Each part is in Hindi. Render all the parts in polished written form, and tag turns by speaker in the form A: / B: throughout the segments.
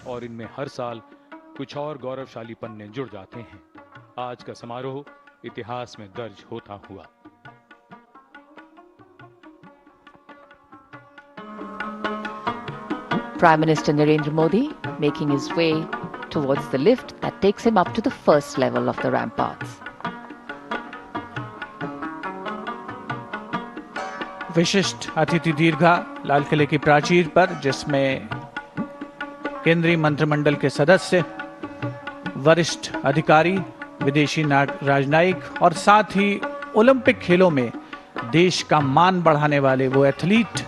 A: और इनमें हर साल कुछ और गौरवशाली पन्ने जुड़ जाते हैं। आज का समारोह इतिहास में दर्ज होता हुआ।
B: Prime Minister Narendra Modi making his way towards the lift that takes him up to the first level of the ramparts.
C: विशिष्ट अतिथि दीर्घा लाल किले की प्राचीर पर, जिसमें केंद्रीय मंत्रिमंडल के सदस्य, वरिष्ठ अधिकारी, विदेशी राजनयिक और साथ ही ओलंपिक खेलों में देश का मान बढ़ाने वाले वो एथलीट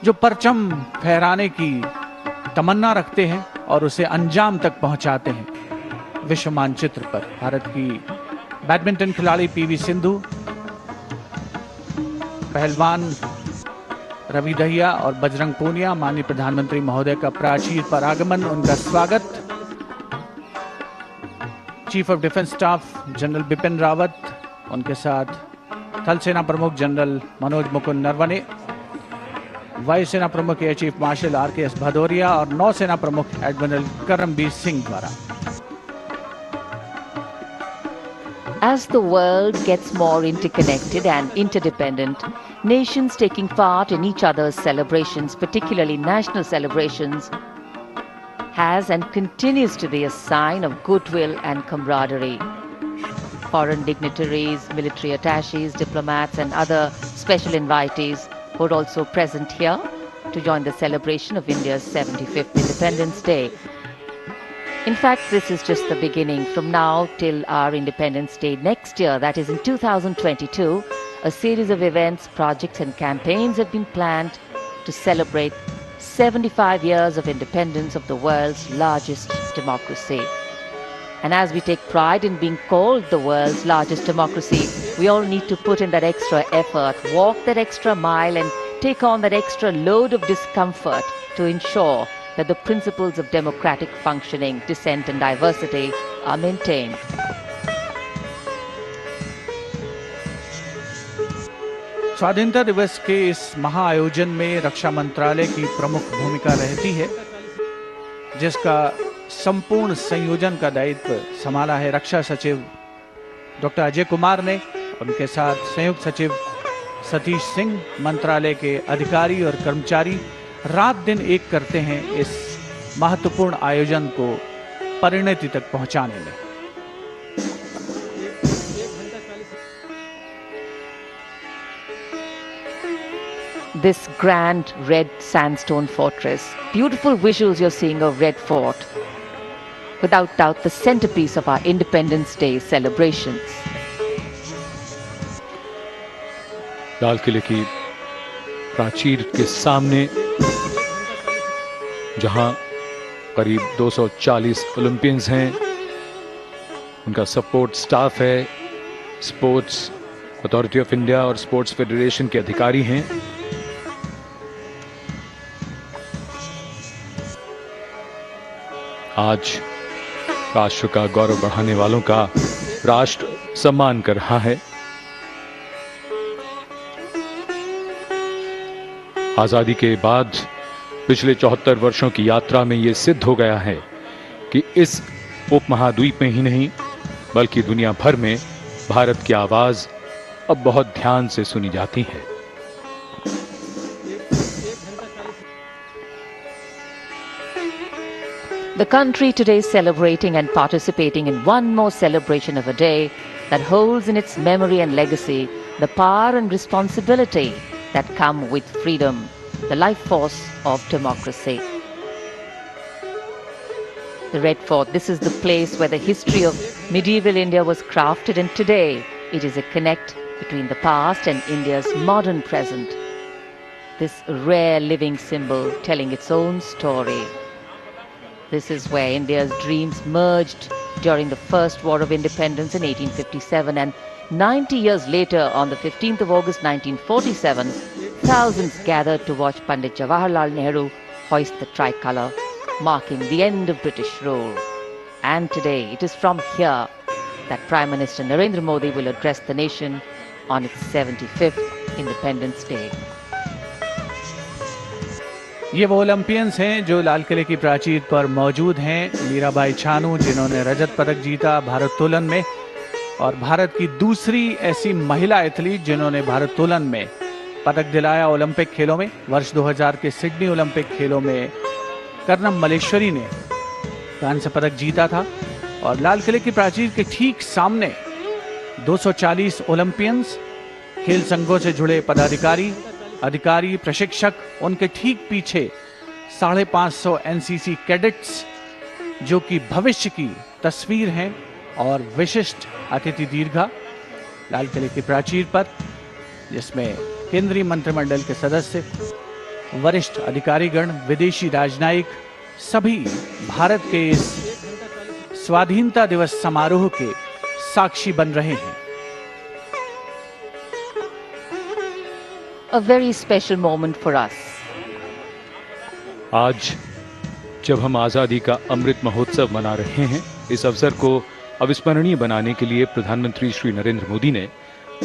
C: जो परचम फहराने की तमन्ना रखते हैं और उसे अंजाम तक पहुंचाते हैं। विश्व मानचित्र पर भारत की बैडमिंटन खिलाड़ी पीवी सिंधु, पहलवान रवि दहिया और बजरंग पूनिया, माननीय प्रधानमंत्री महोदय का प्राचीर पर आगमन, उनका स्वागत। Chief of defence staff general Bipin Rawat, उनके साथ थल सेना प्रमुख जनरल मनोज मुकुंद नरवणे, वायु सेना प्रमुख air chief marshal RKS Bhadauria और नौसेना प्रमुख एडमिरल करमबीर सिंह द्वारा।
B: As the world gets more interconnected and interdependent, nations taking part in each other's celebrations, particularly national celebrations, has and continues to be a sign of goodwill and camaraderie. Foreign dignitaries, military attaches, diplomats and other special invitees were also present here to join the celebration of India's 75th Independence Day. In fact, this is just the beginning. From now till our Independence Day next year, that is in 2022, a series of events, projects and campaigns have been planned to celebrate 75 years of independence of the world's largest democracy. And as we take pride in being called the world's largest democracy, we all need to put in that extra effort, walk that extra mile and take on that extra load of discomfort to ensure that the principles of democratic functioning, dissent and diversity are maintained.
C: स्वाधीनता दिवस के इस महाआयोजन में रक्षा मंत्रालय की प्रमुख भूमिका रहती है, जिसका संपूर्ण संयोजन का दायित्व संभाला है रक्षा सचिव डॉक्टर अजय कुमार ने। उनके साथ संयुक्त सचिव सतीश सिंह, मंत्रालय के अधिकारी और कर्मचारी रात दिन एक करते हैं इस महत्वपूर्ण आयोजन को परिणति तक पहुंचाने में।
B: This grand red sandstone fortress, beautiful visuals you're seeing of Red Fort, without doubt the centerpiece of our Independence Day celebrations.
A: लाल किले की प्राचीर के सामने, जहां करीब 240 ओलंपियंस हैं, उनका सपोर्ट स्टाफ है, स्पोर्ट्स अथॉरिटी ऑफ इंडिया और स्पोर्ट्स फेडरेशन के अधिकारी हैं। आज राष्ट्र का गौरव बढ़ाने वालों का राष्ट्र सम्मान कर रहा है। आजादी के बाद पिछले 74 वर्षों की यात्रा में यह सिद्ध हो गया है कि इस उपमहाद्वीप में ही नहीं बल्कि दुनिया भर में भारत की आवाज अब बहुत ध्यान से सुनी जाती है।
B: The country today is celebrating and participating in one more celebration of a day that holds in its memory and legacy the power and responsibility that come with freedom, the life force of democracy. The Red Fort, this is the place where the history of medieval India was crafted, and today it is a connect between the past and India's modern present. This rare living symbol telling its own story. This is where India's dreams merged during the First War of Independence in 1857, and 90 years later, on the 15th of August 1947, thousands gathered to watch Pandit Jawaharlal Nehru hoist the tricolour, marking the end of British rule. And today, it is from here that Prime Minister Narendra Modi will address the nation on its 75th Independence Day.
C: ये वो ओलंपियंस हैं जो लाल किले की प्राचीर पर मौजूद हैं। मीराबाई चानू, जिन्होंने रजत पदक जीता भारोत्तोलन में, और भारत की दूसरी ऐसी महिला एथलीट जिन्होंने भारोत्तोलन में पदक दिलाया ओलंपिक खेलों में। वर्ष 2000 के सिडनी ओलंपिक खेलों में कर्नम मलेश्वरी ने कांस्य पदक जीता था। और लाल किले की प्राचीर के ठीक सामने 240 ओलंपियंस, खेल संघों से जुड़े पदाधिकारी, अधिकारी, प्रशिक्षक, उनके ठीक पीछे 550 एनसीसी कैडेट्स जो कि भविष्य की तस्वीर हैं, और विशिष्ट अतिथि दीर्घा लाल किले की प्राचीर पर, जिसमें केंद्रीय मंत्रिमंडल के सदस्य, वरिष्ठ अधिकारीगण, विदेशी राजनयिक सभी भारत के इस स्वाधीनता दिवस समारोह के साक्षी बन रहे हैं।
B: A very special moment for us.
A: आज जब हम आज़ादी का अमृत महोत्सव मना रहे हैं, इस अवसर को अविस्मरणीय बनाने के लिए प्रधानमंत्री श्री नरेंद्र मोदी ने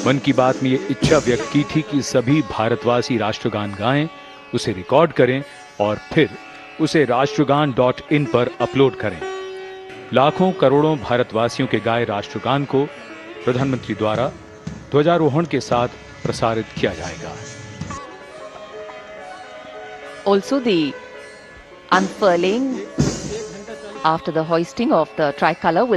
A: मन की बात में ये इच्छा व्यक्त की थी कि सभी भारतवासी राष्ट्रगान गाएं, उसे रिकॉर्ड करें और फिर उसे राष्ट्रगान.in पर अपलोड करें। लाखों करोड़ों भारतवासियों के गाए राष्ट्रगान को प्रधानमंत्री द्वारा ध्वजारोहण के साथ प्रसारित किया जाएगा।
B: Also, the unfurling after the hoisting of the tricolor will